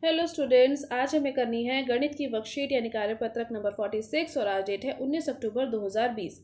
Hello students, आज हमें करनी है गणित की वर्कशीट यानी कार्यपत्रक नंबर 46 और आज डेट है 19 अक्टूबर 2020।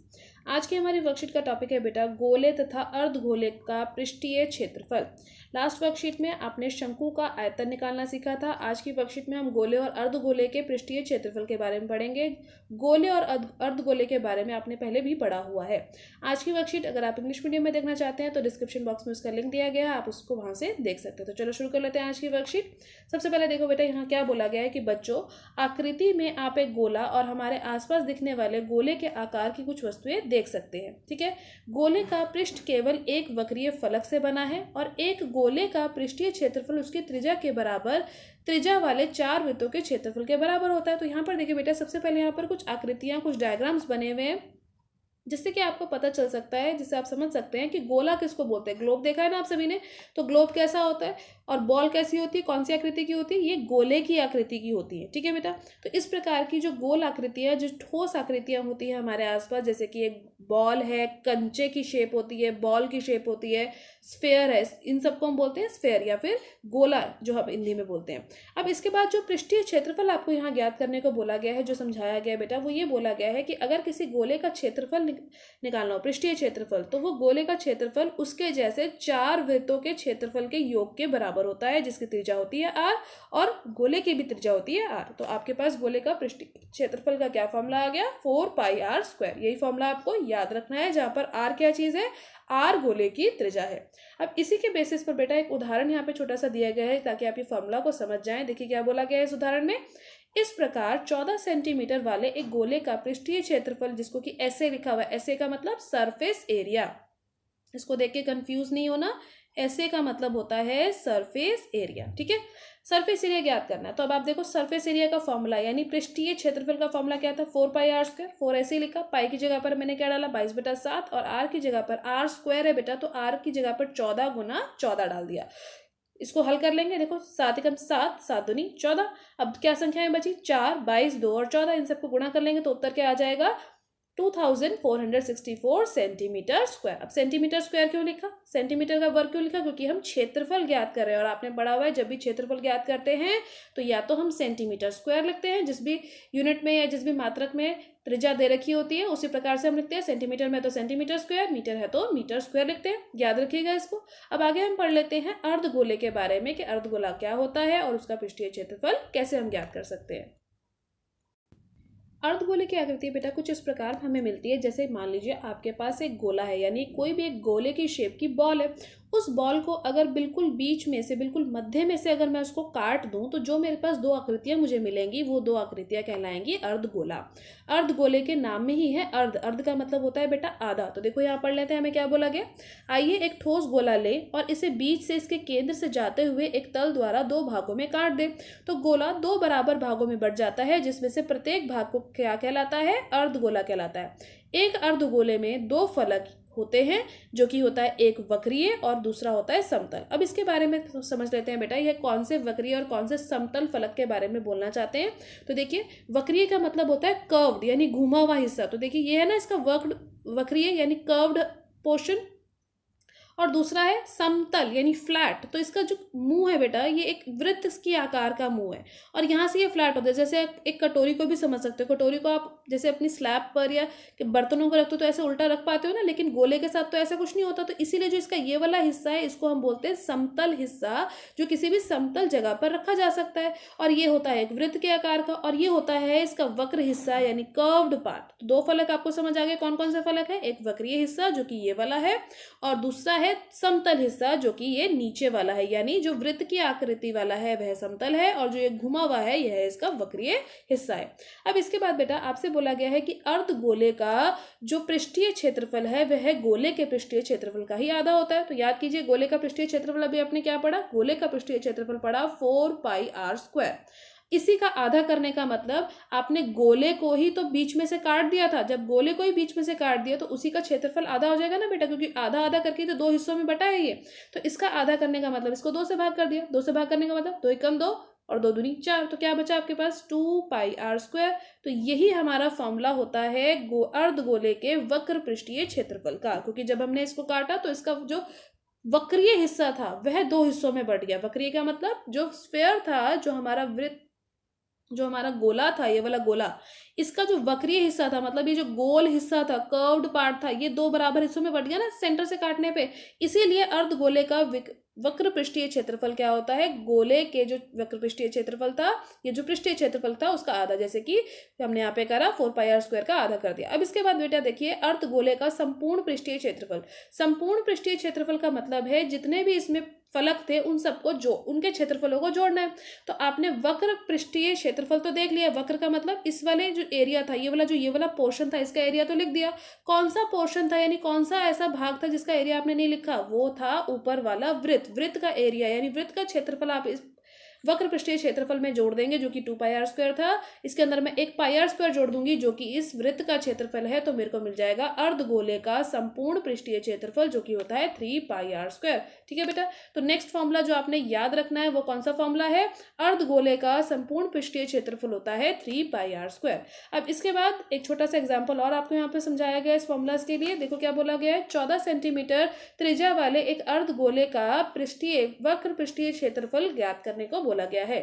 आज की हमारी वर्कशीट का टॉपिक है बेटा गोले तथा अर्धगोले का पृष्ठीय क्षेत्रफल। लास्ट वर्कशीट में आपने शंकु का आयतन निकालना सीखा था। आज की वर्कशीट में हम गोले और अर्धगोले के पृष्ठीय क्षेत्रफल के बारे में पढ़ेंगे। गोले और अर्धगोले के बारे में आपने पहले भी पढ़ा हुआ है। आज की वर्कशीट अगर आप इंग्लिश मीडियम में देखना चाहते हैं तो डिस्क्रिप्शन बॉक्स में उसका लिंक दिया गया है, आप उसको वहां से देख सकते हैं। तो चलो शुरू कर लेते हैं आज की वर्कशीट। सबसे पहले देखो बेटा, यहाँ क्या बोला गया है कि बच्चों, आकृति में आप एक गोला और हमारे आसपास दिखने वाले गोले के आकार की कुछ वस्तुएं देख सकते हैं। ठीक है, गोले का पृष्ठ केवल एक वक्रीय फलक से बना है और एक गोले का पृष्ठीय क्षेत्रफल उसकी त्रिज्या के बराबर त्रिज्या वाले 4 वृत्तों के क्षेत्रफल के बराबर होता है। तो यहाँ पर देखिए बेटा, सबसे पहले यहाँ पर कुछ आकृतियां, कुछ डायग्राम्स बने हुए हैं जिससे कि आपको पता चल सकता है, जिससे आप समझ सकते हैं कि गोला किसको बोलते हैं। ग्लोब देखा है ना आप सभी ने, तो ग्लोब कैसा होता है और बॉल कैसी होती है, कौन सी आकृति की होती है, ये गोले की आकृति की होती है। ठीक है बेटा, तो इस प्रकार की जो गोल आकृतियां, जो ठोस आकृतियां होती है हमारे आसपास, जैसे कि एक बॉल है, कंचे की शेप होती है, बॉल की शेप होती है, स्फेयर है, इन सबको हम बोलते हैं स्फेयर या फिर गोला, जो हम हिंदी में बोलते हैं। अब इसके बाद जो पृष्ठीय क्षेत्रफल आपको यहाँ ज्ञात करने को बोला गया है, जो समझाया गया है बेटा, वो ये बोला गया है कि अगर किसी गोले का क्षेत्रफल निकालना हो, पृष्ठीय क्षेत्रफल, तो वो गोले का क्षेत्रफल उसके जैसे 4 वृत्तों के क्षेत्रफल के योग के बराबर होता है, जिसकी त्रिज्या होती है r और गोले की भी त्रिज्या होती है r। तो आपके पास गोले का पृष्ठीय क्षेत्रफल का क्या फॉर्मूला आ गया, 4πr²। यही फॉर्मूला आपको याद रखना है, जहां पर r क्या चीज है, r गोले की त्रिज्या है। अब इसी के बेसिस पर बेटा एक उदाहरण यहाँ पे छोटा सा दिया गया है ताकि आप ये फॉर्मूला को समझ जाएं। देखिए क्या बोला गया है इस उदाहरण में। इस प्रकार 14 सेंटीमीटर वाले एक गोले का पृष्ठीय क्षेत्रफल, जिसको कि ऐसे लिखा हुआ है, ऐसे का मतलब सरफेस एरिया, इसको देख के कंफ्यूज नहीं होना, ऐसे का मतलब होता है सरफेस एरिया। ठीक है, सरफेस एरिया ज्ञात करना है। तो अब आप देखो, सरफेस एरिया का फॉर्मूला यानी पृष्ठीय क्षेत्रफल का फॉर्मूला क्या था, 4πr²। 4 ऐसे लिखा, पाई की जगह पर मैंने क्या डाला, 22/7, और r की जगह पर r² है बेटा, तो r की जगह पर 14 गुना 14 डाल दिया। इसको हल कर लेंगे। देखो 7 एकम 7, 7 दूनी 14। अब क्या संख्याएं बची, 4, 22, 2 और 14, इन सबको गुणा कर लेंगे तो उत्तर क्या आ जाएगा, 2464 सेंटीमीटर स्क्वायर। अब सेंटीमीटर स्क्वायर क्यों लिखा, सेंटीमीटर का वर्ग क्यों लिखा, क्योंकि हम क्षेत्रफल ज्ञात कर रहे हैं और आपने पढ़ा हुआ है जब भी क्षेत्रफल ज्ञात करते हैं तो या तो हम सेंटीमीटर स्क्वायर लिखते हैं, जिस भी यूनिट में या जिस भी मात्रक में त्रिज्या दे रखी होती है उसी प्रकार से हम लिखते हैं। सेंटीमीटर में तो सेंटीमीटर स्क्वायर, मीटर है तो मीटर स्क्वायर लिखते हैं, याद रखिएगा इसको। अब आगे हम पढ़ लेते हैं अर्धगोले के बारे में कि अर्धगोला क्या होता है और उसका पृष्ठीय क्षेत्रफल कैसे हम ज्ञात कर सकते हैं। अर्धगोले की आकृति बेटा कुछ इस प्रकार हमें मिलती है, जैसे मान लीजिए आपके पास एक गोला है, यानी कोई भी एक गोले की शेप की बॉल है। उस बॉल को अगर बिल्कुल बीच में से, बिल्कुल मध्य में से अगर मैं उसको काट दूं तो जो मेरे पास 2 आकृतियां मुझे मिलेंगी, वो 2 आकृतियां कहलाएंगी अर्धगोला। अर्धगोले के नाम में ही है अर्ध, अर्ध का मतलब होता है बेटा आधा। तो देखो यहाँ पढ़ लेते हैं हमें क्या बोला गया। आइए एक ठोस गोला ले और इसे बीच से इसके केंद्र से जाते हुए एक तल द्वारा 2 भागों में काट दे। तो गोला 2 बराबर भागों में बंट जाता है, जिसमें से प्रत्येक भाग को क्या कहलाता है, अर्धगोला कहलाता है। एक अर्धगोले में 2 फलक होते हैं, जो कि होता है एक वक्रीय और दूसरा होता है समतल। अब इसके बारे में समझ लेते हैं बेटा, यह कौन से वक्रीय और कौन से समतल फलक के बारे में बोलना चाहते हैं। तो देखिए, वक्रीय का मतलब होता है कर्व्ड यानी घुमा हुआ हिस्सा। तो देखिए ये है ना इसका वक्रीय यानी कर्व्ड पोर्शन, और दूसरा है समतल यानी फ्लैट। तो इसका जो मुंह है बेटा, ये एक वृत्त की आकार का मुंह है और यहाँ से ये फ्लैट होता है। जैसे एक कटोरी को भी समझ सकते हो, कटोरी को आप जैसे अपनी स्लैब पर या बर्तनों को रखते हो तो ऐसे उल्टा रख पाते हो ना, लेकिन गोले के साथ तो ऐसा कुछ नहीं होता। तो इसीलिए जो इसका ये वाला हिस्सा है, इसको हम बोलते हैं समतल हिस्सा, जो किसी भी समतल जगह पर रखा जा सकता है। और ये होता है एक वृत्त के आकार का, और ये होता है इसका वक्र हिस्सा यानी कर्व्ड पार्ट। तो 2 फलक आपको समझ आ गए, कौन कौन से फलक है, एक वक्रीय हिस्सा जो कि ये वाला है, और दूसरा है समतल हिस्सा जो कि ये नीचे वाला है, यानी जो वृत्त की आकृति वाला है वह समतल है, और जो ये घुमा हुआ है यह इसका वक्रीय हिस्सा है। अब इसके बाद बेटा आपसे बोला गया है कि अर्धगोले का जो पृष्ठीय क्षेत्रफल है वह गोले के पृष्ठीय क्षेत्रफल का ही आधा होता है। तो याद कीजिए, गोले का पृष्ठीय क्षेत्रफल अभी आपने क्या पढ़ा, गोले का पृष्ठीय क्षेत्रफल पढ़ा 4πr²। इसी का आधा करने का मतलब आपने गोले को ही तो बीच में से काट दिया था। जब गोले को ही बीच में से काट दिया तो उसी का क्षेत्रफल आधा हो जाएगा ना बेटा, क्योंकि आधा आधा करके तो 2 हिस्सों में बटा है ये। तो इसका आधा करने का मतलब इसको 2 से भाग कर दिया। 2 से भाग करने का मतलब 2 एकम 2 और 2 दूनी 4। तो क्या बचा आपके पास, 2πr²। तो यही हमारा फॉर्मूला होता है अर्धगोले के वक्र पृष्ठीय क्षेत्रफल का, क्योंकि जब हमने इसको काटा तो इसका जो वक्रीय हिस्सा था वह दो हिस्सों में बट गया। वक्रीय का मतलब जो स्फेयर था, जो हमारा वृत्त, जो हमारा गोला था, ये वाला गोला, इसका जो वक्रीय हिस्सा था, मतलब ये जो गोल हिस्सा था, कर्व्ड पार्ट था, ये दो बराबर हिस्सों में बट गया ना सेंटर से काटने पे। इसीलिए अर्धगोले का वक्र पृष्ठीय क्षेत्रफल क्या होता है, गोले के जो वक्र पृष्ठीय क्षेत्रफल था, ये जो पृष्ठीय क्षेत्रफल था उसका आधा, जैसे कि हमने यहाँ पे करा 4πr² का आधा कर दिया। अब इसके बाद बेटा देखिए, अर्धगोले का संपूर्ण पृष्ठीय क्षेत्रफल। संपूर्ण पृष्ठीय क्षेत्रफल का मतलब है जितने भी इसमें फलक थे उन सबको जो उनके क्षेत्रफलों को जोड़ना है। तो आपने वक्र पृष्ठीय क्षेत्रफल तो देख लिया, वक्र का मतलब इस वाले जो एरिया था, ये वाला पोर्शन था, इसका एरिया तो लिख दिया। कौन सा पोर्शन था, यानी कौन सा ऐसा भाग था जिसका एरिया आपने नहीं लिखा, वो था ऊपर वाला वृत्त। वृत्त का एरिया यानी वृत्त का क्षेत्रफल आप इस वक्र पृष्ठीय क्षेत्रफल में जोड़ देंगे, जो कि 2πr² था। इसके अंदर मैं एक πr² जोड़ दूंगी जो कि इस वृत्त का क्षेत्रफल है, तो मेरे को मिल जाएगा अर्धगोले का संपूर्ण पृष्ठीय क्षेत्रफल, जो कि होता है 3πr²। ठीक है बेटा, तो नेक्स्ट फॉर्मूला जो आपने याद रखना है वो कौन सा फॉर्मूला है, अर्धगोले का संपूर्ण पृष्ठीय क्षेत्रफल होता है 3πr²। अब इसके बाद एक छोटा सा एग्जाम्पल और आपको यहाँ पे समझाया गया इस फॉर्मूला के लिए। देखो क्या बोला गया है, 14 सेंटीमीटर त्रिज्या वाले एक अर्धगोले का वक्र पृष्ठीय क्षेत्रफल ज्ञात करने को बोला गया है।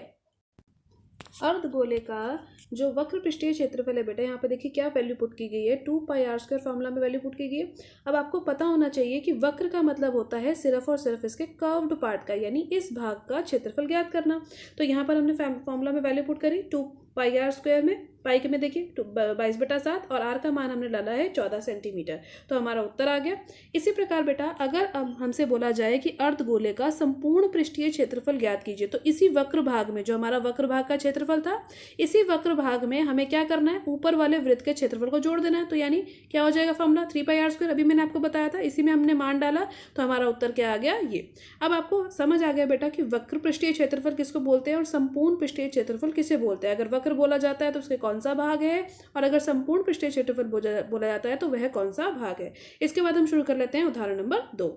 अर्धगोले का जो वक्र पृष्ठीय क्षेत्रफल है बेटा, यहाँ पे देखिए क्या वैल्यू पुट की गई है, 2πr² फॉर्मूला में वैल्यू पुट की गई है। अब आपको पता होना चाहिए कि वक्र का मतलब होता है सिर्फ और सिर्फ इसके कर्व्ड पार्ट का, यानी इस भाग का क्षेत्रफल ज्ञात करना। तो यहाँ पर हमने फॉर्मूला में वैल्यू पुट करी 2πr² में, पाई के में देखिए 22/7 और आर का मान हमने डाला है 14 सेंटीमीटर, तो हमारा उत्तर आ गया। इसी प्रकार बेटा अगर हमसे बोला जाए कि अर्धगोले का संपूर्ण पृष्ठीय क्षेत्रफल ज्ञात कीजिए, तो इसी वक्र भाग में, जो हमारा वक्र भाग का क्षेत्रफल था, इसी वक्र भाग में हमें क्या करना है, ऊपर वाले वृत्त के क्षेत्रफल को जोड़ देना है। तो यानी क्या हो जाएगा फॉर्मूला 3πr², अभी मैंने आपको बताया था, इसी में हमने मान डाला, तो हमारा उत्तर क्या आ गया ये। अब आपको समझ आ गया बेटा कि वक्र पृष्ठीय क्षेत्रफल किसको बोलते हैं और संपूर्ण पृष्ठीय क्षेत्रफल किसे बोलते हैं। अगर वक्र बोला जाता है तो उसके कौन सा भाग है, और अगर संपूर्ण पृष्ठीय क्षेत्रफल बोला जाता है तो वह कौन सा भाग है। इसके बाद हम शुरू कर लेते हैं उदाहरण नंबर 2।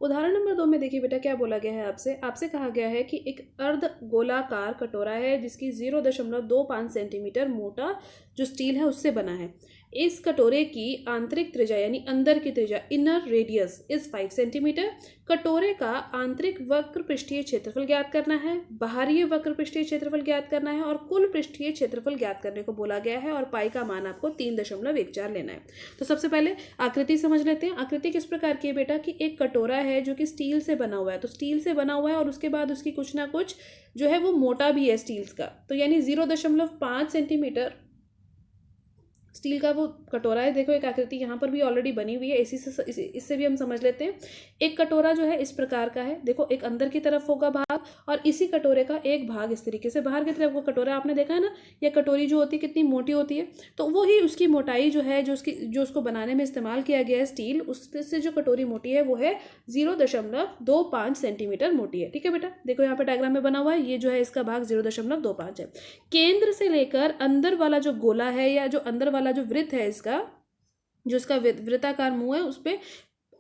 उदाहरण नंबर 2 में देखिए बेटा क्या बोला गया है, आपसे कहा गया है कि एक अर्ध गोलाकार कटोरा है जिसकी 0.25 सेंटीमीटर मोटा जो स्टील है उससे बना है। इस कटोरे की आंतरिक त्रिज्या यानी अंदर की त्रिज्या, इनर रेडियस इज 5 सेंटीमीटर। कटोरे का आंतरिक वक्र पृष्ठीय क्षेत्रफल ज्ञात करना है, बाहरी वक्र पृष्ठीय क्षेत्रफल ज्ञात करना है और कुल पृष्ठीय क्षेत्रफल ज्ञात करने को बोला गया है, और पाई का मान आपको 3.14 लेना है। तो सबसे पहले आकृति समझ लेते हैं। आकृति किस प्रकार की है बेटा कि एक कटोरा है जो कि स्टील से बना हुआ है, तो स्टील से बना हुआ है और उसके बाद उसकी कुछ ना कुछ जो है वो मोटा भी है स्टील का, तो यानी 0.5 सेंटीमीटर स्टील का वो कटोरा है। देखो एक आकृति यहाँ पर भी ऑलरेडी बनी हुई है, इससे भी हम समझ लेते हैं। एक कटोरा जो है इस प्रकार का है, देखो एक अंदर की तरफ होगा भाग और इसी कटोरे का एक भाग इस तरीके से बाहर की तरफ। वो कटोरा आपने देखा है ना, यह कटोरी जो होती है कितनी मोटी होती है, तो वो ही उसकी मोटाई जो है, जो उसको बनाने में इस्तेमाल किया गया है स्टील, उससे जो कटोरी मोटी है वो है 0.25 सेंटीमीटर मोटी है। ठीक है बेटा, देखो यहाँ पे डायग्राम में बना हुआ है, ये जो है इसका भाग 0.25 है। केंद्र से लेकर अंदर वाला जो गोला है या जो अंदर वाला जो वृत्त है, इसका जो इसका वृत्ताकार मुंह है, उस पे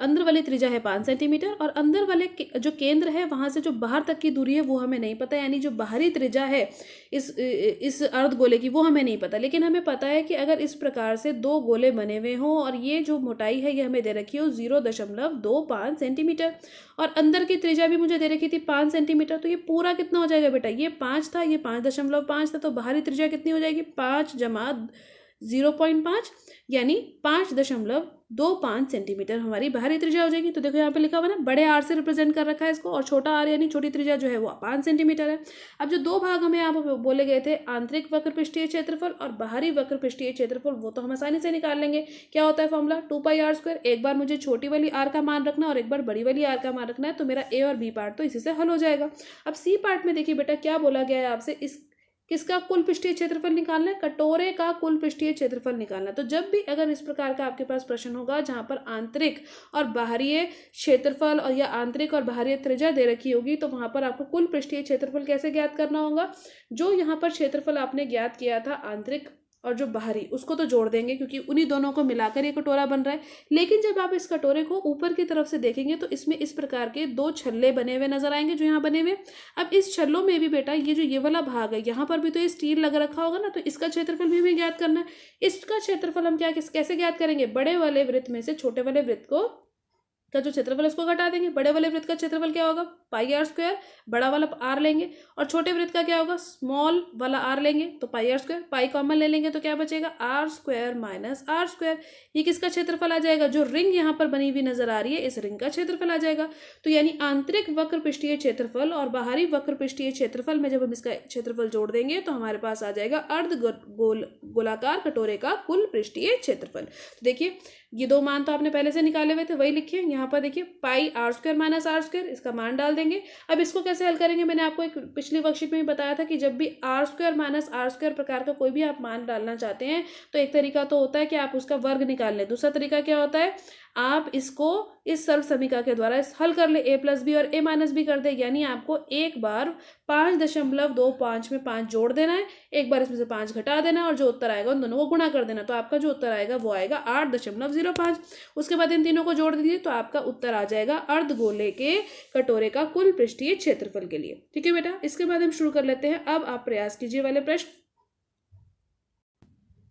अंदर वाली त्रिज्या है 5 सेंटीमीटर और अंदर वाले जो केंद्र है वहां से जो बाहर तक की दूरी है वो हमें नहीं पता, यानी जो बाहरी त्रिज्या है इस अर्धगोले की वो हमें नहीं पता। लेकिन हमें पता है कि अगर इस प्रकार से दो गोले बने हुए हों और ये जो मोटाई है ये हमें दे रखी हो 0.25 सेंटीमीटर और अंदर की त्रिज्या भी मुझे दे रखी थी 5 सेंटीमीटर, तो ये पूरा कितना हो जाएगा बेटा, ये 5 था, ये 5.5 था, तो बाहरी त्रिज्या कितनी हो जाएगी 5 जमा 0.5 यानी 5.25 सेंटीमीटर हमारी बाहरी त्रिज्या हो जाएगी। तो देखो यहाँ पे लिखा हुआ ना, बड़े आर से रिप्रेजेंट कर रखा है इसको और छोटा आर यानी छोटी त्रिज्या जो है वो 5 सेंटीमीटर है। अब जो दो भाग हमें यहाँ पर बोले गए थे, आंतरिक वक्र पृष्ठीय क्षेत्रफल और बाहरी वक्र पृष्ठीय क्षेत्रफल, वो तो हम आसानी से निकाल लेंगे। क्या होता है फॉर्मूला 2πr²। एक बार मुझे छोटी वाली आर का मान रखना और एक बार बड़ी वाली आर का मान रखना है, तो मेरा ए और बी पार्ट तो इसी से हल हो जाएगा। अब सी पार्ट में देखिए बेटा क्या बोला गया है आपसे, किसका कुल पृष्ठीय क्षेत्रफल निकालना है, कटोरे का कुल पृष्ठीय क्षेत्रफल निकालना है। तो जब भी अगर इस प्रकार का आपके पास प्रश्न होगा जहां पर आंतरिक और बाहरी क्षेत्रफल और या आंतरिक और बाहरी त्रिज्या दे रखी होगी, तो वहां पर आपको कुल पृष्ठीय क्षेत्रफल कैसे ज्ञात करना होगा, जो यहाँ पर क्षेत्रफल आपने ज्ञात किया था आंतरिक और जो बाहरी, उसको तो जोड़ देंगे क्योंकि उन्हीं दोनों को मिलाकर ये कटोरा बन रहा है। लेकिन जब आप इस कटोरे को ऊपर की तरफ से देखेंगे तो इसमें इस प्रकार के दो छल्ले बने हुए नजर आएंगे जो यहाँ बने हुए। अब इस छल्लों में भी बेटा ये वाला भाग है, यहाँ पर भी तो ये स्टील लगा रखा होगा ना, तो इसका क्षेत्रफल भी हमें ज्ञात करना है। इसका क्षेत्रफल हम कैसे ज्ञात करेंगे, बड़े वाले वृत्त में से छोटे वाले वृत्त को का जो क्षेत्रफल है उसको घटा देंगे। बड़े वाले वृत्त का क्षेत्रफल क्या होगा, पाई आर स्क्वायर, बड़ा वाला आर लेंगे, और छोटे वृत्त का क्या होगा, स्मॉल वाला आर लेंगे, तो pi r square, pi common ले लेंगे तो क्या बचेगा, r square minus r square. ये किसका क्षेत्रफल आ जाएगा, जो रिंग यहाँ पर बनी हुई नजर आ रही है इस रिंग का क्षेत्रफल आ जाएगा। तो यानी आंतरिक वक्र पृष्ठीय क्षेत्रफल और बाहरी वक्र पृष्ठीय क्षेत्रफल में जब हम इसका क्षेत्रफल जोड़ देंगे तो हमारे पास आ जाएगा अर्ध गोलाकार कटोरे का कुल पृष्ठीय क्षेत्रफल। तो देखिए ये दो मान तो आपने पहले से निकाले हुए थे, वही लिखिए यहाँ पर। देखिए pi r square minus r square, इसका मान डाल देंगे। अब इसको कैसे हल करेंगे, मैंने आपको एक पिछली वर्कशीट में भी बताया था कि जब भी r square minus r square प्रकार का कोई भी आप मान डालना चाहते हैं तो एक तरीका तो होता है कि आप उसका वर्ग निकाल लें, दूसरा तरीका क्या होता है, आप इसको इस सरल समीकरण के द्वारा हल कर ले, ए प्लस बी और ए माइनस बी कर दे। यानी आपको एक बार 5.25 में 5 जोड़ देना है, एक बार इसमें से 5 घटा देना है और जो उत्तर आएगा उन दोनों को गुणा कर देना। तो आपका जो उत्तर आएगा वो आएगा 8.05। उसके बाद इन तीनों को जोड़ दीजिए तो आपका उत्तर आ जाएगा अर्धगोले के कटोरे का कुल पृष्ठीय क्षेत्रफल के लिए। ठीक है बेटा, इसके बाद हम शुरू कर लेते हैं। अब आप प्रयास कीजिए वाले प्रश्न।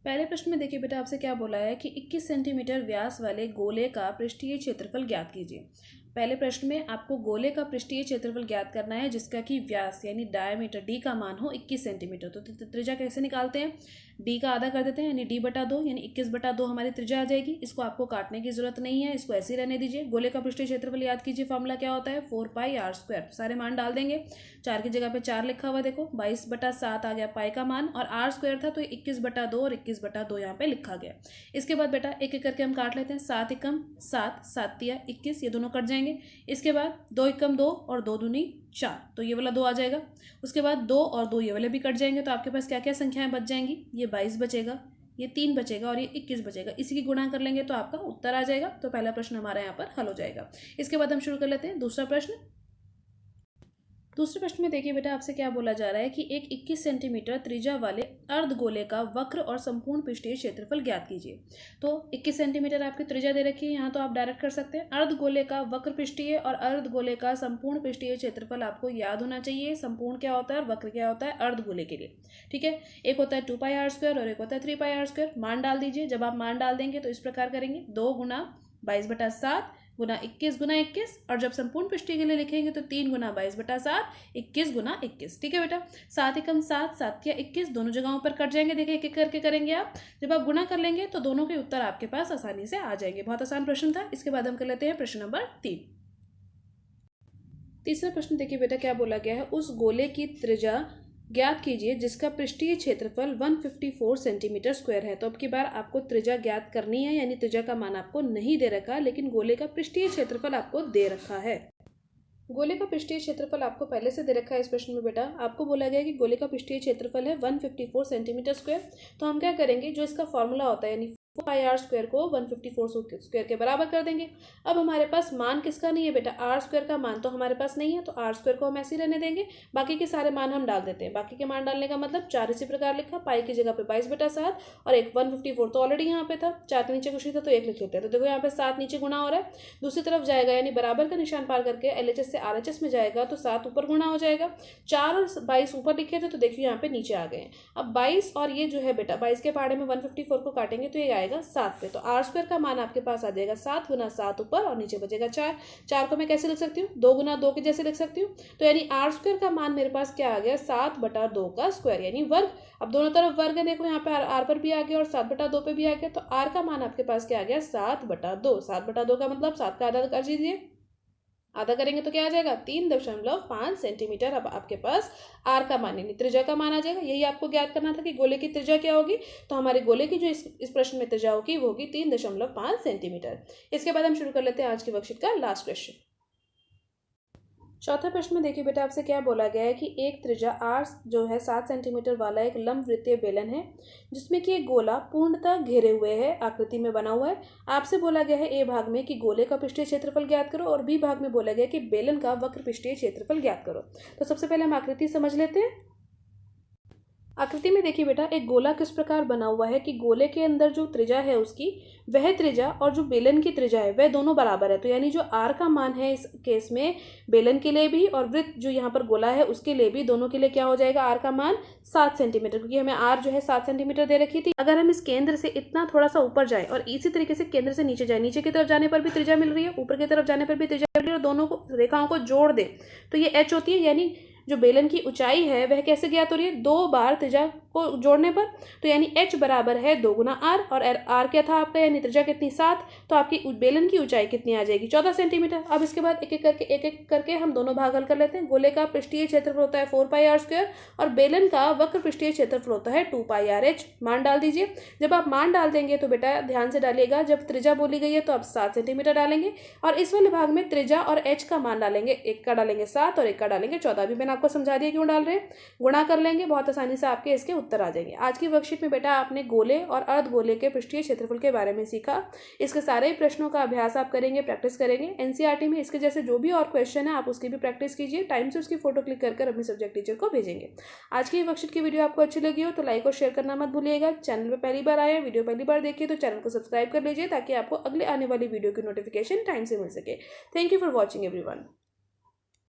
पहले प्रश्न में देखिए बेटा आपसे क्या बोला है कि 21 सेंटीमीटर व्यास वाले गोले का पृष्ठीय क्षेत्रफल ज्ञात कीजिए। पहले प्रश्न में आपको गोले का पृष्ठीय क्षेत्रफल ज्ञात करना है जिसका कि व्यास यानी डायमीटर डी का मान हो 21 सेंटीमीटर। तो त्रिज्या कैसे निकालते हैं, डी का आधा कर देते हैं यानी d/2 यानी 21/2 हमारी त्रिज्या आ जाएगी। इसको आपको काटने की जरूरत नहीं है, इसको ऐसे ही रहने दीजिए। गोले का पृष्ठीय क्षेत्रफल याद कीजिए, फॉर्मूला क्या होता है 4 पाई आर स्क्वायर। सारे मान डाल देंगे, 4 की जगह पे 4 लिखा हुआ, देखो 22/7 आ गया पाई का मान, और आर स्क्वायर था तो 21/2 और 21/2 यहाँ पे लिखा गया। इसके बाद बेटा एक एक करके हम काट लेते हैं। 7 एकम 7, 7 तिया 21, ये दोनों कट जाएंगे। इसके बाद 2 एकम 2 और 2 दूनी 4, तो ये वाला 2 आ जाएगा। उसके बाद 2 और 2 ये वाले भी कट जाएंगे। तो आपके पास क्या क्या संख्याएं बच जाएंगी, ये 22 बचेगा, ये 3 बचेगा और ये 21 बचेगा। इसी की गुणा कर लेंगे तो आपका उत्तर आ जाएगा। तो पहला प्रश्न हमारा यहाँ पर हल हो जाएगा। इसके बाद हम शुरू कर लेते हैं दूसरा प्रश्न। दूसरे प्रश्न में देखिए बेटा आपसे क्या बोला जा रहा है कि एक 21 सेंटीमीटर त्रिज्या वाले अर्धगोले का वक्र और संपूर्ण पृष्ठीय क्षेत्रफल ज्ञात कीजिए। तो 21 सेंटीमीटर आपकी त्रिज्या दे रखी है, यहाँ तो आप डायरेक्ट कर सकते हैं। अर्धगोले का वक्र पृष्ठीय और अर्धगोले का संपूर्ण पृष्ठीय क्षेत्रफल आपको याद होना चाहिए। संपूर्ण क्या होता है और वक्र क्या होता है अर्धगोले के लिए। ठीक है, एक होता है 2 पाई आर स्क्वायर और एक होता है 3 पाई आर स्क्वायर। मान डाल दीजिए। जब आप मान डाल देंगे तो इस प्रकार करेंगे, 2 गुना 22/7 गुना 21 गुना 21, और जब संपूर्ण पृष्ठीय के लिए लिखेंगे तो 3 गुना 22/7, 21 गुना 21। ठीक है बेटा, 7 एकम 7, 7 या 21 दोनों जगहों पर कट जाएंगे। देखिए एक एक करके करेंगे आप। जब आप गुना कर लेंगे तो दोनों के उत्तर आपके पास आसानी से आ जाएंगे। बहुत आसान प्रश्न था। इसके बाद हम कर लेते हैं प्रश्न नंबर 3। तीसरा प्रश्न देखिए बेटा क्या बोला गया है, उस गोले की त्रिज्या ज्ञात कीजिए जिसका पृष्ठीय क्षेत्रफल 154 सेंटीमीटर स्क्वायर है। तो अब की बार आपको त्रिज्या ज्ञात करनी है, यानी त्रिज्या का मान आपको नहीं दे रखा, लेकिन गोले का पृष्ठीय क्षेत्रफल आपको दे रखा है। गोले का पृष्ठीय क्षेत्रफल आपको पहले से दे रखा है। इस प्रश्न में बेटा आपको बोला गया कि गोले का पृष्ठीय क्षेत्रफल है 154 सेंटीमीटर स्क्वायर। तो हम क्या करेंगे, जो इसका फॉर्मूला होता है यानी 4 पाई आर स्क्वायर को 154 स्क्वायर के बराबर कर देंगे। अब हमारे पास मान किसका नहीं है बेटा, आर स्क्वायर का मान तो हमारे पास नहीं है, तो आर स्क्वायर को हम ऐसे ही रहने देंगे। बाकी के सारे मान हम डाल देते हैं। बाकी के मान डालने का मतलब 4 इसी प्रकार लिखा, पाई की जगह पे 22/7 और एक 154 तो ऑलरेडी यहाँ पे था, 4 के नीचे कुछ नहीं था तो 1 लिख लेते हैं। तो देखो यहाँ पे 7 नीचे गुणा हो रहा है, दूसरी तरफ जाएगा यानी बराबर का निशान पार करके LHS से RHS में जाएगा तो 7 ऊपर गुणा हो जाएगा। 4 और 22 ऊपर लिखे थे तो देखिए यहाँ पे नीचे आ गए। अब 22 और ये जो है बेटा 22 के पहाड़े में 154 को काटेंगे तो ये आएगा 7 पे। तो आर स्क्वायर का मान आपके पास आ जाएगा 7 गुना 7 ऊपर और नीचे बचेगा 4। 4 को मैं कैसे लिख सकती हूँ, 2 गुना 2 के जैसे लिख सकती हूँ। तो यानी आर स्क्वायर का मान मेरे पास क्या आ गया, 7/2 का स्क्वायर यानी वर्ग। अब दोनों तरफ वर्ग है, देखो यहाँ पे आर पर भी आ गया और 7/2 पे भी आ गया। तो आर का मान आपके पास क्या आ गया 7/2। 7/2 का मतलब 7 का आधा कर दीजिए, आधा करेंगे तो क्या आ जाएगा 3.5 सेंटीमीटर। अब आपके पास आर का मान यानी त्रिज्या का मान आ जाएगा। यही आपको ज्ञात करना था कि गोले की त्रिज्या क्या होगी। तो हमारे गोले की जो इस प्रश्न में त्रिज्या होगी वो होगी 3.5 सेंटीमीटर। इसके बाद हम शुरू कर लेते हैं आज की वर्कशीट का लास्ट क्वेश्चन। चौथे प्रश्न में देखिए बेटा आपसे क्या बोला गया है कि एक त्रिज्या आर जो है 7 सेंटीमीटर वाला एक लंबवृत्तीय बेलन है जिसमें कि एक गोला पूर्णतः घेरे हुए है, आकृति में बना हुआ है। आपसे बोला गया है ए भाग में कि गोले का पृष्ठीय क्षेत्रफल ज्ञात करो और बी भाग में बोला गया कि बेलन का वक्र पृष्ठीय क्षेत्रफल ज्ञात करो। तो सबसे पहले हम आकृति समझ लेते हैं। आकृति में देखिए बेटा, एक गोला किस प्रकार बना हुआ है कि गोले के अंदर जो त्रिज्या है उसकी, वह त्रिज्या और जो बेलन की त्रिज्या है वह दोनों बराबर है। तो यानी जो आर का मान है इस केस में बेलन के लिए भी और वृत्त जो यहाँ पर गोला है उसके लिए भी, दोनों के लिए क्या हो जाएगा, आर का मान 7 सेंटीमीटर, क्योंकि हमें आर जो है 7 सेंटीमीटर दे रखी थी। अगर हम इस केंद्र से इतना थोड़ा सा ऊपर जाए और इसी तरीके से केंद्र से नीचे जाए, नीचे की तरफ जाने पर भी त्रिज्या मिल रही है, ऊपर की तरफ जाने पर भी त्रिज्या मिल रही है, और दोनों को रेखाओं को जोड़ दे तो ये एच होती है। यानी जो बेलन की ऊंचाई है वह कैसे ज्ञात हो रही है, 2 बार त्रिज्या को जोड़ने पर। तो यानी h बराबर है 2 गुना आर, और आर क्या था आपका, यानी त्रिज्या कितनी, 7। तो आपकी बेलन की ऊंचाई कितनी आ जाएगी, 14 सेंटीमीटर। अब इसके बाद एक एक करके हम दोनों भाग हल कर लेते हैं। गोले का पृष्ठीय क्षेत्रफल होता है 4 पाई आर स्क्वायर और बेलन का वक्र पृष्ठीय क्षेत्रफल होता है 2 पाई आर एच। मान डाल दीजिए। जब आप मान डाल देंगे तो बेटा ध्यान से डालिएगा, जब त्रिज्या बोली गई है तो आप 7 सेंटीमीटर डालेंगे और इस वाले भाग में त्रिज्या और एच का मान डालेंगे, एक का डालेंगे 7 और एक का डालेंगे 14। अभी मैंने आपको समझा दिया क्यों डाल रहे हैं, गुणा कर लेंगे, बहुत आसानी से आपके इसके उत्तर आ जाएंगे। आज की वर्कशीट में बेटा आपने गोले और अर्धगोले के पृष्ठीय क्षेत्रफल के बारे में सीखा। इसके सारे प्रश्नों का अभ्यास आप करेंगे, प्रैक्टिस करेंगे। एनसीईआरटी में इसके जैसे जो भी और क्वेश्चन है आप उसकी भी प्रैक्टिस कीजिए। टाइम से उसकी फोटो क्लिक कर अपने सब्जेक्ट टीचर को भेजेंगे। आज की वर्कशीट की वीडियो आपको अच्छी लगी हो तो लाइक और शेयर करना मत भूलिएगा। चैनल पर पहली बार आए, वीडियो पहली बार देखिए तो चैनल को सब्सक्राइब कर लीजिए ताकि आपको अगले आने वाली वीडियो की नोटिफिकेशन टाइम से मिल सके। Thank you for watching everyone.